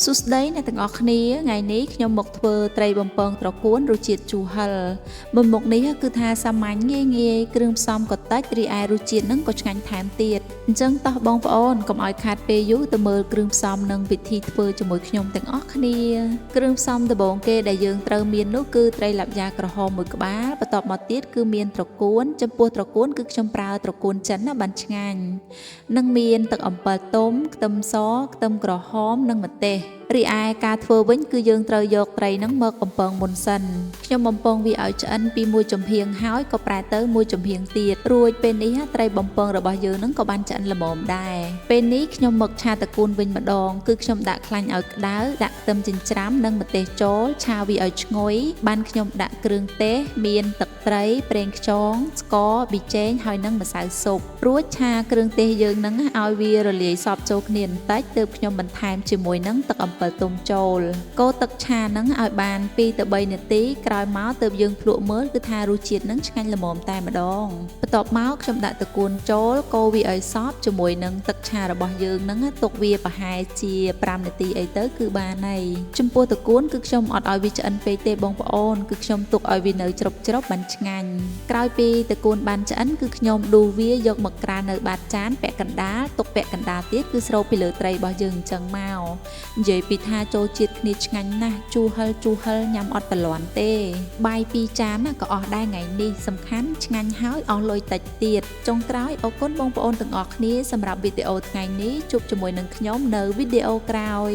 សួស្តីអ្នកទាំងអស់គ្នាថ្ងៃនេះខ្ញុំមកធ្វើត្រីបំពងត្រកួនរសជាតិជូរហឹរមុនមុខនេះគឺថាសាមញ្ញងាយគ្រឿងផ្សំក៏តិចរីឯរសជាតិនឹងក៏ឆ្ងាញ់ថែមទៀតអញ្ចឹងតោះបងប្អូនកុំឲ្យខាតពេលយូរទៅមើលគ្រឿងផ្សំនិងវិធីធ្វើជាមួយខ្ញុំទាំងអស់គ្នាគ្រឿងផ្សំដំបូងគេដែលយើងត្រូវមាននោះគឺត្រីឡាប់យ៉ាក្រហម1ក្បាលបន្ទាប់មកទៀតគឺមានត្រកួនចំពោះត្រកួនគឺខ្ញុំប្រើត្រកួនចិនណាបានឆ្ងាញ់និងមានទឹកអំពិលទុំខ្ទឹមសខ្ទឹមក្រហមនិងម្ទេសរីឯការធ្វើវិញគឺយើងត្រូវយកត្រីហ្នឹងមកបំពងមុនសិនខ្ញុំបំពងវាឲ្យឆ្អិនពីមួយចំហៀងហើយក៏ប្រែទៅមួយចំហៀងទៀតរួចពេលនេះត្រីបំពងរបស់យើងហ្នឹងក៏បានឆ្អិនល្មមដែរពេលនេះខ្ញុំមកឆាត្រកួនវិញម្ដងគឺខ្ញុំដាក់ខ្លាញ់ឲ្យក្តៅដាក់ខ្ទឹមចិញ្ច្រាំនិងម្ទេសចូលឆាវាឲ្យឈ្ងុយបានខ្ញុំដាក់គ្រឿងទេសមានទឹកត្រីប្រេងខ្យងស្ករប៊ីចេងហើយនិងម្សៅស៊ុបរួចឆាគ្រឿងទេសយើងហ្នឹងឲ្យវារលាយសព្វចូលគ្នាបន្តិចទើបខ្ញុំបន្ថែមជាមួយនឹងទឹកអំពិលទុំចូលកូរទឹកឆាហ្នឹងឲ្យបាន2ទៅ3នាទីក្រោយមកទើបយើងភ្លក់មើលគឺថារសជាតិហ្នឹងឆ្ងាញ់ល្មមតែម្ដងបន្ទាប់មកខ្ញុំដាក់ត្រកួនចូលកូរវាឲ្យសព្វជាមួយនឹងទឹកឆារបស់យើងហ្នឹងទុកវាប្រហែលជា5នាទីអីទៅគឺបានហើយចំពោះត្រកួនគឺខ្ញុំអត់ឲ្យវាឆ្អិនពេកទេបងប្អូនគឺខ្ញុំទុកឲ្យវានៅច្របបានឆ្ងាញ់ក្រោយពីត្រកួនបានឆ្អិនគឺខ្ញុំដួសវាយកមកក្រាលនៅបាតចានពាក់កណ្ដាលទុកពាក់កណ្ដាលទៀតគឺស្រូបពីលើត្រីរបស់យើងអញ្ចឹងមកនិយាយពីថាចូលជាតិគ្នាឆ្ងាញ់ណាស់ជូរហឹរញ៉ាំអត់ប្រលាន់ទេបាយ2ចានណាក៏អស់ដែរថ្ងៃនេះសំខាន់ឆ្ងាញ់ហើយអស់លុយតិចទៀតចុងក្រោយអរគុណបងប្អូនទាំងអស់គ្នាសម្រាប់វីដេអូថ្ងៃនេះជួបជាមួយនឹងខ្ញុំនៅវីដេអូក្រោយ